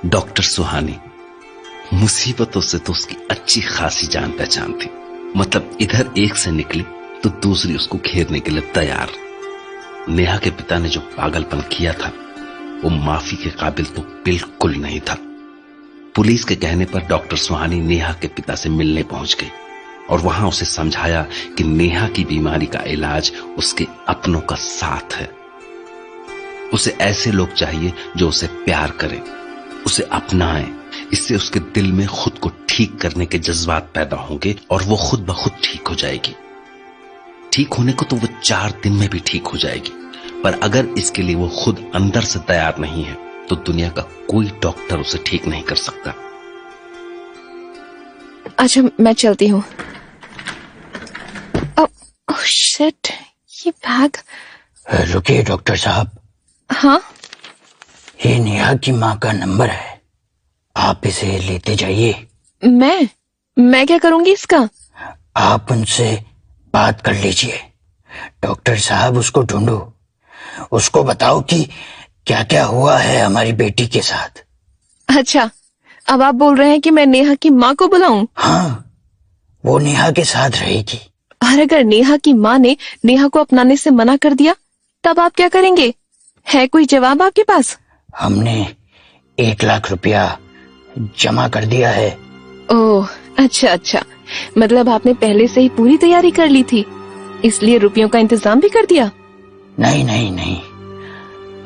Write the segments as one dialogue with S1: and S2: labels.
S1: Doctor सुहानी मुसीबतों से तो उसकी अच्छी खासी जान पहचान थी। मतलब इधर एक से निकली तो दूसरी उसको घेरने के लिए तैयार। नेहा के पिता ने जो पागलपन किया था वो माफी के काबिल तो बिल्कुल नहीं था। पुलिस के कहने पर डॉक्टर सुहानी नेहा के पिता से मिलने पहुंच गई और वहां उसे समझाया कि नेहा की बीमारी का इलाज उसके अपनों का साथ है। उसे ऐसे लोग चाहिए जो उसे प्यार करें, उसे अपनाएं। इससे उसके दिल में खुद को ठीक करने के जज्बात पैदा होंगे और वो खुद ब खुद ठीक हो जाएगी। ठीक होने को तो वो 4 दिन में भी ठीक हो जाएगी, पर अगर इसके लिए वो खुद अंदर से तैयार नहीं है तो दुनिया का कोई डॉक्टर उसे ठीक नहीं कर सकता।
S2: अच्छा मैं चलती हूँ। ओह शिट, ये बैग।
S3: रुकिए डॉक्टर साहब।
S2: हाँ,
S3: ये नेहा की माँ का नंबर है, आप इसे लेते जाइए।
S2: मैं क्या करूंगी इसका?
S3: आप उनसे बात कर लीजिए। डॉक्टर साहब उसको ढूंढो, उसको बताओ कि क्या क्या हुआ है हमारी बेटी के साथ।
S2: अच्छा, अब आप बोल रहे हैं कि मैं नेहा की माँ को बुलाऊं?
S3: हाँ, वो नेहा के साथ रहेगी।
S2: और अगर नेहा की माँ ने नेहा को अपनाने से मना कर दिया तब आप क्या करेंगे? है कोई जवाब आपके पास?
S3: हमने 1 लाख रुपया जमा कर दिया है।
S2: ओह अच्छा, मतलब आपने पहले से ही पूरी तैयारी कर ली थी, इसलिए रुपयों का इंतजाम भी कर दिया?
S3: नहीं,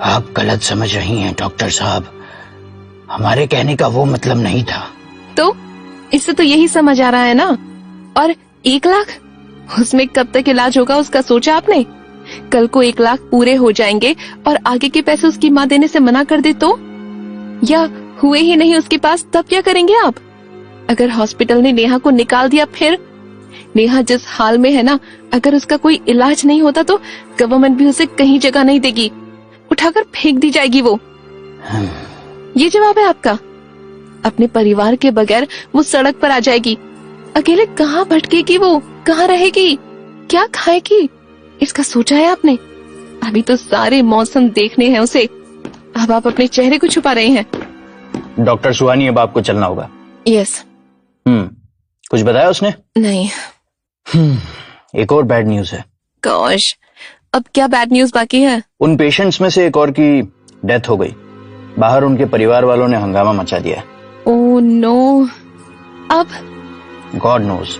S3: आप गलत समझ रही हैं डॉक्टर साहब। हमारे कहने का वो मतलब नहीं था।
S2: तो इससे तो यही समझ आ रहा है ना। और 1 लाख, उसमें कब तक इलाज होगा उसका सोचा आपने? कल को 1 लाख पूरे हो जाएंगे और आगे के पैसे उसकी माँ देने से मना कर दे तो? या हुए ही नहीं उसके पास, तब क्या करेंगे आप? अगर हॉस्पिटल ने नेहा को निकाल दिया फिर? नेहा जिस हाल में है ना, अगर उसका कोई इलाज नहीं होता तो गवर्नमेंट भी उसे कहीं जगह नहीं देगी, उठाकर फेंक दी जाएगी वो। ये जवाब है आपका? अपने परिवार के बगैर वो सड़क पर आ जाएगी, अकेले कहाँ भटकेगी वो, कहाँ रहेगी, क्या खाएगी? इसका सोचा है आपने? अभी तो सारे मौसम देखने हैं उसे, अब आप अपने चेहरे को छुपा रहे हैं।
S4: डॉक्टर सुहानी, अब आपको चलना होगा।
S2: यस।
S4: कुछ बताया उसने?
S2: नहीं।
S4: एक और बैड न्यूज है।
S2: गॉश, अब क्या बैड न्यूज बाकी है?
S4: उन पेशेंट्स में से एक और की डेथ हो गई। बाहर उनके परिवार वालों ने हंगामा मचा दिया है।
S2: ओह नो, अब?
S4: God knows.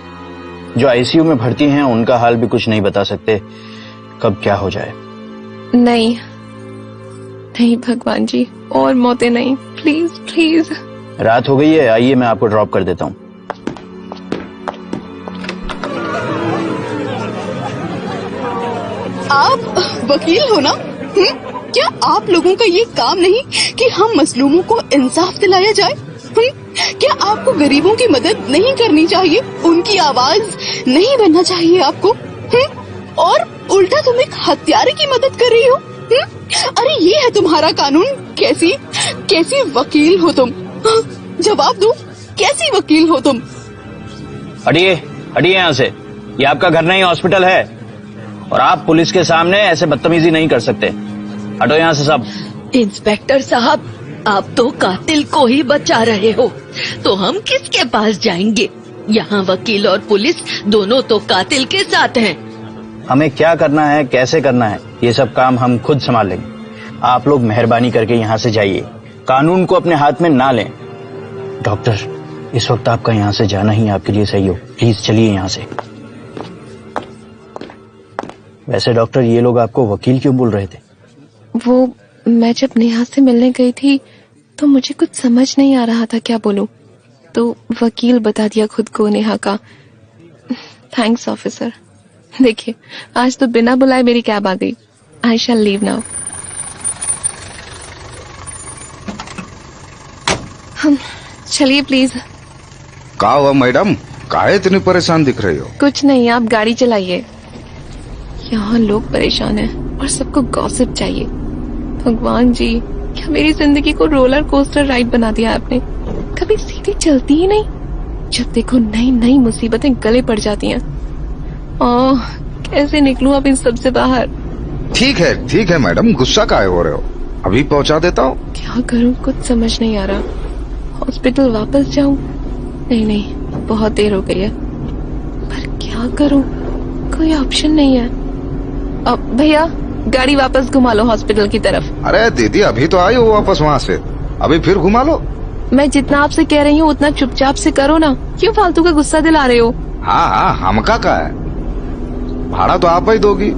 S4: जो आईसीयू में भर्ती हैं उनका हाल भी कुछ नहीं बता सकते कब क्या हो जाए।
S2: नहीं भगवान जी, और मौतें नहीं, प्लीज।
S4: रात हो गई है, आइए मैं आपको ड्रॉप कर देता हूँ।
S5: आप वकील हो ना? क्या आप लोगों का ये काम नहीं कि हम मजलूमों को इंसाफ दिलाया जाए? क्या आपको गरीबों की मदद नहीं करनी चाहिए? उनकी आवाज नहीं बनना चाहिए आपको? और उल्टा तुम एक हत्यारे की मदद कर रही हो? अरे ये है तुम्हारा कानून? कैसी वकील हो तुम? जवाब दो, कैसी वकील हो तुम?
S4: हटिए यहाँ से, ये आपका घर नहीं हॉस्पिटल है, और आप पुलिस के सामने ऐसे बदतमीजी नहीं कर सकते। हटो यहाँ से सब।
S6: इंस्पेक्टर साहब, आप तो कातिल को ही बचा रहे हो, तो हम किसके पास जाएंगे? यहाँ वकील और पुलिस दोनों तो कातिल के साथ हैं।
S4: हमें क्या करना है, कैसे करना है, ये सब काम हम खुद संभाल लेंगे। आप लोग मेहरबानी करके यहाँ से जाइए, कानून को अपने हाथ में ना लें। डॉक्टर, इस वक्त आपका यहाँ से जाना ही आपके लिए सही हो, प्लीज चलिए यहाँ से। वैसे डॉक्टर, ये लोग आपको वकील क्यों बोल रहे थे?
S2: वो मैं जब नेहा से मिलने गई थी तो मुझे कुछ समझ नहीं आ रहा था क्या बोलूं, तो वकील बता दिया खुद को नेहा का। Thanks officer. देखिए, आज तो बिना बुलाए मेरी कैब आ गई। आई शैल लीव नाउ। चलिए प्लीज।
S7: का हुआ मैडम, काहे इतनी परेशान दिख रही हो?
S2: कुछ नहीं, आप गाड़ी चलाइए। यहाँ लोग परेशान हैं और सबको गॉसिप चाहिए। भगवान जी, क्या मेरी जिंदगी को रोलर कोस्टर राइड बना दिया आपने? कभी सीधी चलती ही नहीं, जब देखो नई मुसीबतें गले पड़ जाती हैं। ओह, कैसे निकलूं अब इन सब से बाहर?
S7: ठीक है मैडम, गुस्सा काहे हो रहे हो? अभी पहुंचा देता हूँ।
S2: क्या करूं, कुछ समझ नहीं आ रहा। हॉस्पिटल वापस जाऊं? नहीं नहीं, बहुत देर हो गई है। पर क्या करूं? कोई ऑप्शन नहीं है। अब भैया गाड़ी वापस घुमा लो हॉस्पिटल की तरफ।
S7: अरे दीदी अभी तो आई हो वापस वहाँ से, अभी फिर घुमा लो।
S2: मैं जितना आपसे कह रही हूँ उतना चुपचाप से करो ना, क्यों फालतू का गुस्सा दिला रहे हो?
S7: हाँ हाँ, हमका का है, भाड़ा तो आप ही दोगी।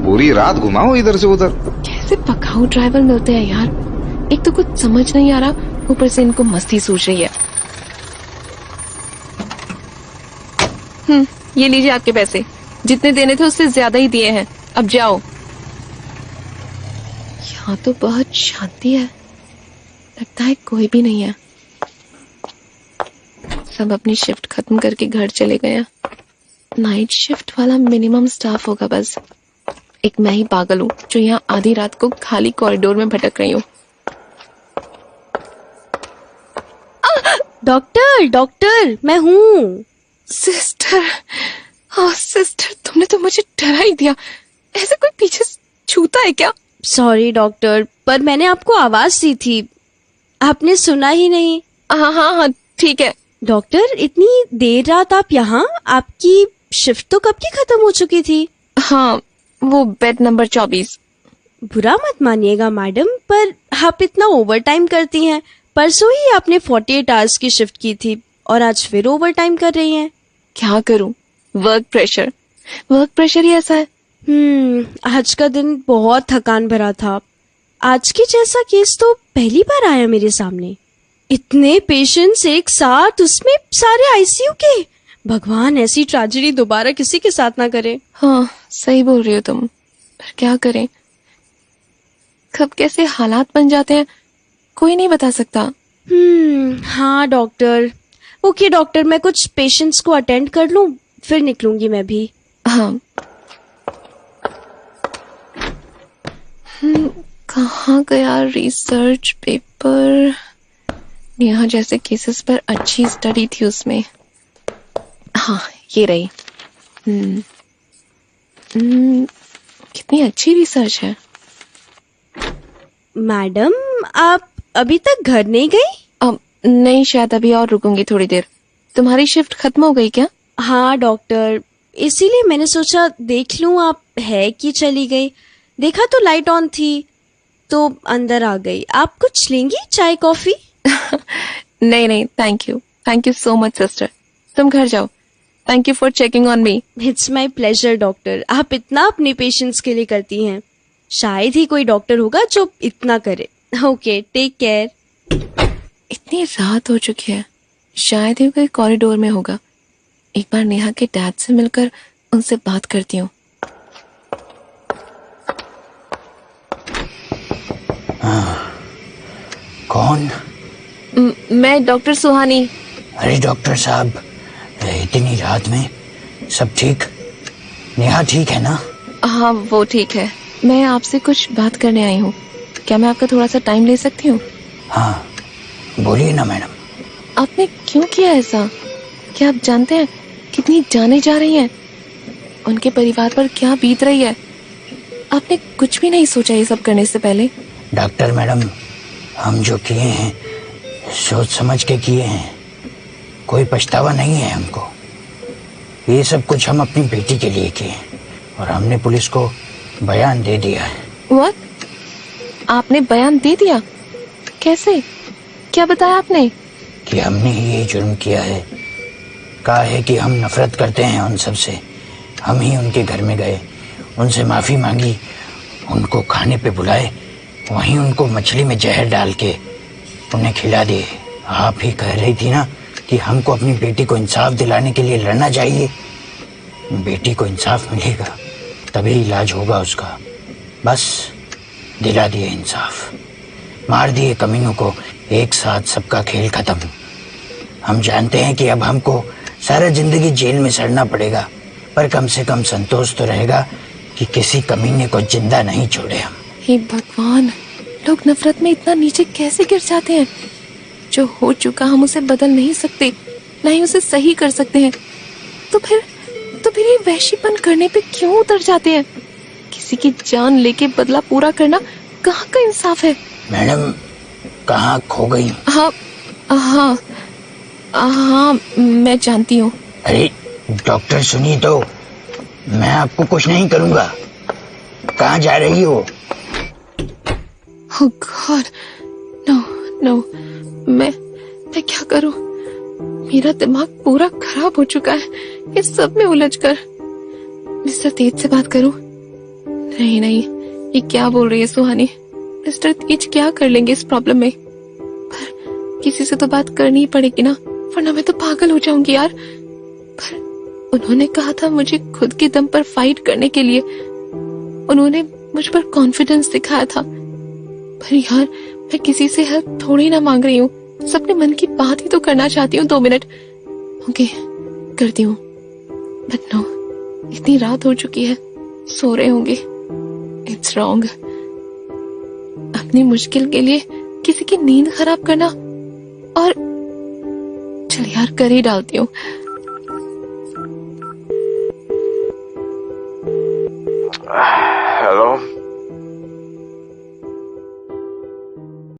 S7: पूरी रात घुमाओ इधर से उधर।
S2: कैसे पकाऊ ड्राइवर मिलते हैं यार, एक तो कुछ समझ नहीं आ रहा, ऊपर से इनको मस्ती सूझ रही है। ये लीजिए आपके पैसे, जितने देने थे उससे ज्यादा ही दिए हैं, अब जाओ। यहाँ तो बहुत शांति है, लगता है कोई भी नहीं है। सब अपनी शिफ्ट खत्म करके घर चले गए हैं। नाइट शिफ्ट वाला मिनिमम स्टाफ होगा बस। एक मैं ही पागल हूँ जो यहाँ आधी रात को खाली कॉरिडोर में भटक रही हूँ।
S8: डॉक्टर डॉक्टर, मैं हूँ।
S2: सिस्टर, सिस्टर तुमने तो मुझे डरा ही दिया। ऐसे कोई पीछे छूता है क्या?
S8: सॉरी डॉक्टर, पर मैंने आपको आवाज दी थी, आपने सुना ही नहीं।
S2: हाँ हाँ हाँ ठीक है।
S8: डॉक्टर इतनी देर रात आप यहाँ? आपकी शिफ्ट तो कब की खत्म हो चुकी थी।
S2: हाँ, वो बेड नंबर 24।
S8: बुरा मत मानिएगा मैडम, पर आप इतना ओवर टाइम करती हैं। परसों ही आपने 48 आवर्स की शिफ्ट की थी और आज फिर ओवर टाइम कर रही हैं।
S2: क्या करूं, वर्क प्रेशर ही ऐसा है।
S8: आज का दिन बहुत थकान भरा था। आज की जैसा केस तो पहली बार आया मेरे सामने। इतने पेशेंट्स एक साथ, उसमें सारे आईसीयू के। भगवान ऐसी ट्रेजेडी दोबारा किसी के साथ ना करे।
S2: हाँ सही बोल रही हो तुम, पर क्या करें, कब कैसे हालात बन जाते हैं कोई नहीं बता सकता।
S8: हाँ डॉक्टर। ओके डॉक्टर, मैं कुछ पेशेंट्स को अटेंड कर लूं, फिर निकलूंगी मैं भी।
S2: हाँ। कहाँ गया रिसर्च पेपर? नेहा जैसे केसेस पर अच्छी स्टडी थी उसमें। हाँ ये रही। कितनी अच्छी रिसर्च है।
S8: मैडम आप अभी तक घर नहीं गई?
S2: नहीं, शायद अभी और रुकूंगी थोड़ी देर। तुम्हारी शिफ्ट खत्म हो गई क्या?
S8: हाँ डॉक्टर, इसीलिए मैंने सोचा देख लूं आप है कि चली गई। देखा तो लाइट ऑन थी तो अंदर आ गई। आप कुछ लेंगी, चाय कॉफी?
S2: नहीं नहीं, thank you so much sister, तुम घर जाओ। Thank you for checking on me.
S8: It's my pleasure doctor, आप इतना अपने पेशेंट्स के लिए करती हैं। शायद ही कोई डॉक्टर होगा जो इतना करे। Okay, take care.
S2: इतनी रात हो चुकी है, शायद ही कोई कॉरिडोर में होगा। एक बार नेहा के डैड से मिलकर उनसे बात करती हूँ।
S3: कौन?
S2: मैं डॉक्टर सुहानी।
S3: अरे डॉक्टर साहब, इतनी रात में सब ठीक? नेहा ठीक है ना?
S2: हाँ वो ठीक है। मैं आपसे कुछ बात करने आई हूँ, क्या मैं आपका थोड़ा सा टाइम ले सकती हूँ?
S3: हाँ बोलिए ना मैडम।
S2: आपने क्यों किया ऐसा? क्या आप जानते हैं कितनी जाने जा रही हैं? उनके परिवार पर क्या बीत रही है? आपने कुछ भी नहीं सोचा ये सब करने से पहले?
S3: डॉक्टर मैडम, हम जो किए हैं सोच समझ के किए हैं, कोई पछतावा नहीं है हमको। ये सब कुछ हम अपनी बेटी के लिए किए और हमने पुलिस को बयान दे दिया है।
S2: What? आपने बयान दे दिया? कैसे? क्या बताया आपने?
S3: कि हमने ये जुर्म किया है। कहा है कि हम नफरत करते हैं उन सब से। हम ही उनके घर में गए, उनसे माफ़ी मांगी, उनको खाने पे बुलाए, वहीं उनको मछली में जहर डाल के उन्हें खिला दिए। आप ही कह रही थी ना कि हमको अपनी बेटी को इंसाफ दिलाने के लिए लड़ना चाहिए। बेटी को इंसाफ मिलेगा तभी इलाज होगा उसका। बस दिला दिए इंसाफ, मार दिए कमीनों को एक साथ, सबका खेल खत्म। हम जानते हैं कि अब हमको सारा जिंदगी जेल में सड़ना पड़ेगा, पर कम से कम संतोष तो रहेगा कि किसी कमीने को जिंदा नहीं छोड़े हम।
S2: हे भगवान, लोग नफरत में इतना नीचे कैसे गिर जाते हैं? जो हो चुका हम उसे बदल नहीं सकते, ना ही उसे सही कर सकते हैं। तो फिर ये वहशीपन करने पे क्यों उतर जाते हैं? किसी की जान लेके बदला पूरा करना कहाँ का इंसाफ है?
S3: मैडम कहाँ खो गई?
S2: हाँ हाँ हाँ, मैं जानती हूँ।
S3: अरे डॉक्टर सुनिए तो, मैं आपको कुछ नहीं करूंगा। कहाँ जा रही हो?
S2: Oh God, no, no, मैं क्या करूँ? मेरा दिमाग पूरा खराब हो चुका है इस सब में उलझकर। मिस्टर तेज से बात करूँ? नहीं नहीं, ये क्या बोल रही है सुहानी? मिस्टर तेज क्या कर लेंगे इस प्रॉब्लम में? पर किसी से तो बात करनी ही पड़ेगी ना, वरना मैं तो पागल हो जाऊंगी यार। पर उन्होंने कहा था मुझे खुद के दम पर फाइट करने के लिए, उन्होंने मुझ पर कॉन्फिडेंस दिखाया था। पर यार, मैं किसी से हेल्प थोड़ी ना मांग रही हूँ, सबने मन की बात ही तो करना चाहती हूँ। 2 मिनट ओके करती हूँ। बट नो, इतनी रात हो चुकी है, सो रहे होंगे। It's wrong. अपनी मुश्किल के लिए किसी की नींद खराब करना, और चल यार कर ही डालती हूँ।
S9: हेलो